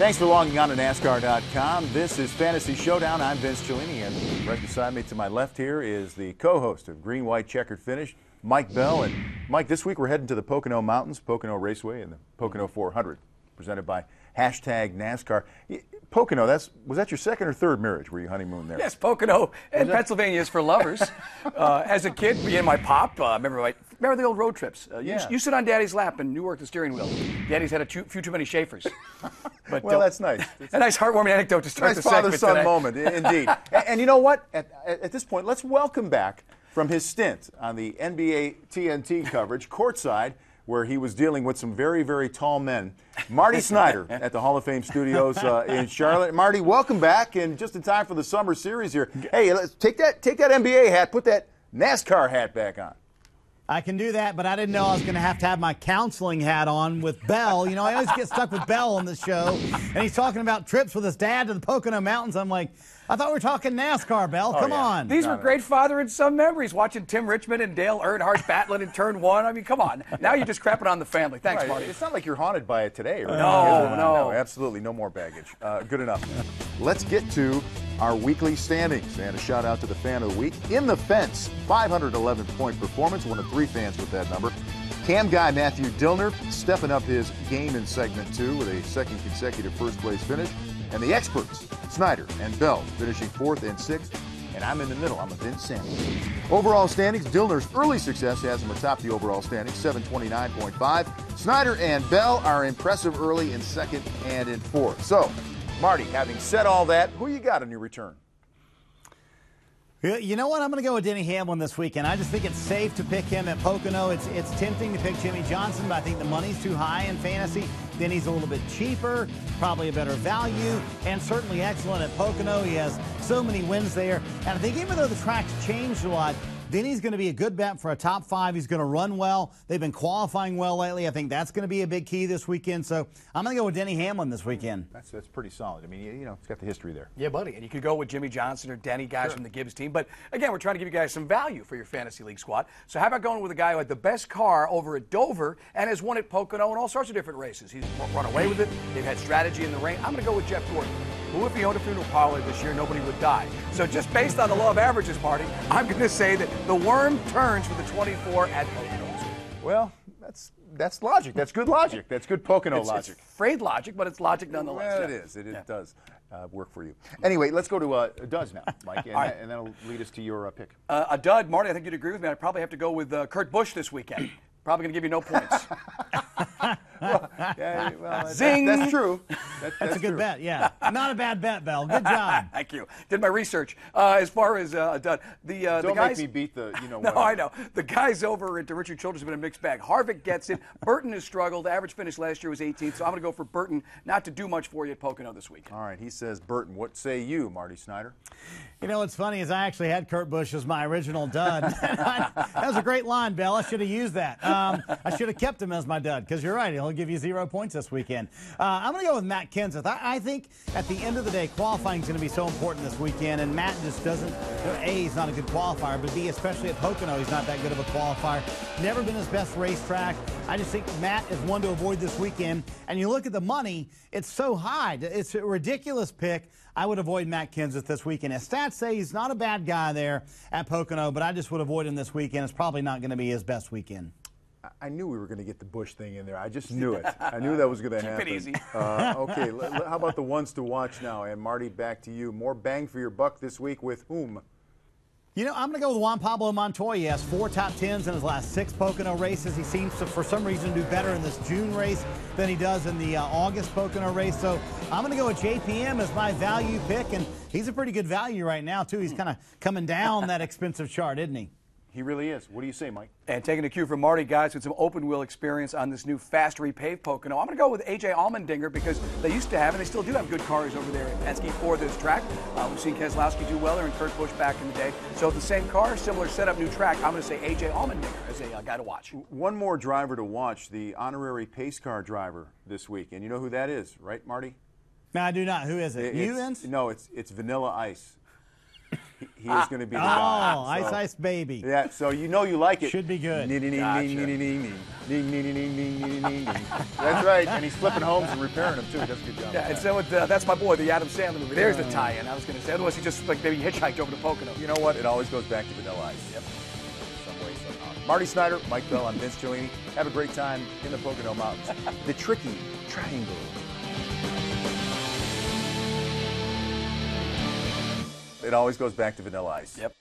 Thanks for logging on to NASCAR.com. This is Fantasy Showdown. I'm Vince Cellini, and right beside me to my left here is the co-host of Green, White, Checkered Finish, Mike Bell. And Mike, this week we're heading to the Pocono Mountains, Pocono Raceway, and the Pocono 400, presented by #NASCAR. Pocono, was that your second or third marriage? Were you honeymoon there? Yes, Pocono in Pennsylvania is for lovers. As a kid, me and my pop, remember the old road trips. You sit on Daddy's lap and you work the steering wheel. Daddy's had a few too many Schaefers. But, well, that's nice. A nice heartwarming anecdote to start the segment today. Father-son moment, indeed. And you know what? At this point, let's welcome back from his stint on the NBA TNT coverage, courtside, where he was dealing with some very, very tall men, Marty Snyder at the Hall of Fame Studios in Charlotte. Marty, welcome back, and just in time for the summer series here. Hey, let's take that NBA hat, put that NASCAR hat back on. I can do that, but I didn't know I was going to have my counseling hat on with Bell. You know, I always get stuck with Bell on the show, and he's talking about trips with his dad to the Pocono Mountains. I'm like, I thought we were talking NASCAR, Bell. Come on. These were great father and son memories, watching Tim Richmond and Dale Earnhardt battling in Turn 1. I mean, come on. Now you're just crapping on the family. Thanks, Marty. It's not like you're haunted by it today. Right? No, absolutely. No more baggage. Good enough. Let's get to our weekly standings, and a shout out to the fan of the week. In the fence, 511-point performance, one of 3 fans with that number. Cam guy Matthew Dillner stepping up his game in segment 2 with a second consecutive first place finish. And the experts, Snyder and Bell, finishing 4th and 6th. And I'm in the middle. I'm a Vince Sanders. Overall standings, Dillner's early success has him atop the overall standings, 729.5. Snyder and Bell are impressive early in 2nd and in 4th. So, Marty, having said all that, who you got on your return? You know what? I'm going to go with Denny Hamlin this weekend. I just think it's safe to pick him at Pocono. It's tempting to pick Jimmy Johnson, but I think the money's too high in fantasy. Denny's a little bit cheaper, probably a better value, and certainly excellent at Pocono. He has so many wins there. And I think even though the track's changed a lot, Denny's going to be a good bet for a top 5. He's going to run well. They've been qualifying well lately. I think that's going to be a big key this weekend. So I'm going to go with Denny Hamlin this weekend. That's pretty solid. I mean, you know, it's got the history there. Yeah, buddy. And you could go with Jimmy Johnson or Denny, guys from the Gibbs team. But again, we're trying to give you guys some value for your fantasy league squad. So how about going with a guy who had the best car over at Dover and has won at Pocono and all sorts of different races? He's run away with it. They've had strategy in the rain. I'm going to go with Jeff Gordon, who, if he owned a funeral parlor this year, nobody would die. So just based on the law of averages, Marty, I'm going to say that the worm turns for the 24 at Pocono. Well, that's logic. That's good logic. That's good Pocono logic. It's frayed logic, but it's logic nonetheless. Well, it is. It does work for you. Anyway, let's go to Duds now, Mike, and that'll lead us to your pick. A dud, Marty, I think you'd agree with me. I'd probably have to go with Kurt Busch this weekend. Probably going to give you no points. Zing! That's true. That's a good bet, yeah. Not a bad bet, Bell. Good job. Thank you. Did my research. As far as Don't the guys, make me beat the, No, I know. The guys over at Richard Childress have been a mixed bag. Harvick gets it. Burton has struggled. Average finish last year was 18th, so I'm going to go for Burton not to do much for you at Pocono this week. All right, he says Burton. What say you, Marty Snyder? You know what's funny is I actually had Kurt Busch as my original dud. That was a great line, Bell. I should have used that. I should have kept him as my dud, because you're right. He'll give you 0 points this weekend. I'm going to go with Matt Kenseth. I think at the end of the day, qualifying is going to be so important this weekend, and Matt just doesn't, A, he's not a good qualifier, but B, especially at Pocono, he's not that good of a qualifier. Never been his best racetrack. I just think Matt is one to avoid this weekend. And you look at the money, it's so high. It's a ridiculous pick. I would avoid Matt Kenseth this weekend. His stats say he's not a bad guy there at Pocono, but I just would avoid him this weekend. It's probably not going to be his best weekend. I knew we were going to get the Bush thing in there. I just knew it. I knew that was going to happen. Keep it easy. Okay, how about the ones to watch now? And Marty, back to you. More bang for your buck this week with whom? You know, I'm going to go with Juan Pablo Montoya. He has 4 top 10s in his last 6 Pocono races. He seems to, for some reason, do better in this June race than he does in the August Pocono race. So I'm going to go with JPM as my value pick, and he's a pretty good value right now, too. He's kind of coming down that expensive chart, isn't he? He really is. What do you say, Mike? And taking a cue from Marty, guys, with some open wheel experience on this new fast repaved Pocono, I'm going to go with A.J.Allmendinger, because they used to have, and they still do have good cars over there at Penske for this track. We've seen Keselowski do well there and Kurt Busch back in the day. So the same car, similar setup, new track. I'm going to say A.J.Allmendinger as a guy to watch. One more driver to watch, the honorary pace car driver this week. And you know who that is, right, Marty? No, I do not. Who is it? You, Vince? No, it's Vanilla Ice. He is going to be the Oh, guy. Ice Ice Baby. Yeah, so you know you like it. Should be good. That's right, and he's flipping homes and repairing them too. He does a good job. Yeah, and so with, that's my boy, the Adam Sandler movie. There's the tie-in. I was going to say, otherwise he just like maybe hitchhiked over to Pocono. You know what? It always goes back to Vanilla Ice. Yep. Some way, somehow. Marty Snyder, Mike Bell, I'm Vince Cellini. Have a great time in the Pocono Mountains. The tricky triangle. It always goes back to Vanilla Ice. Yep.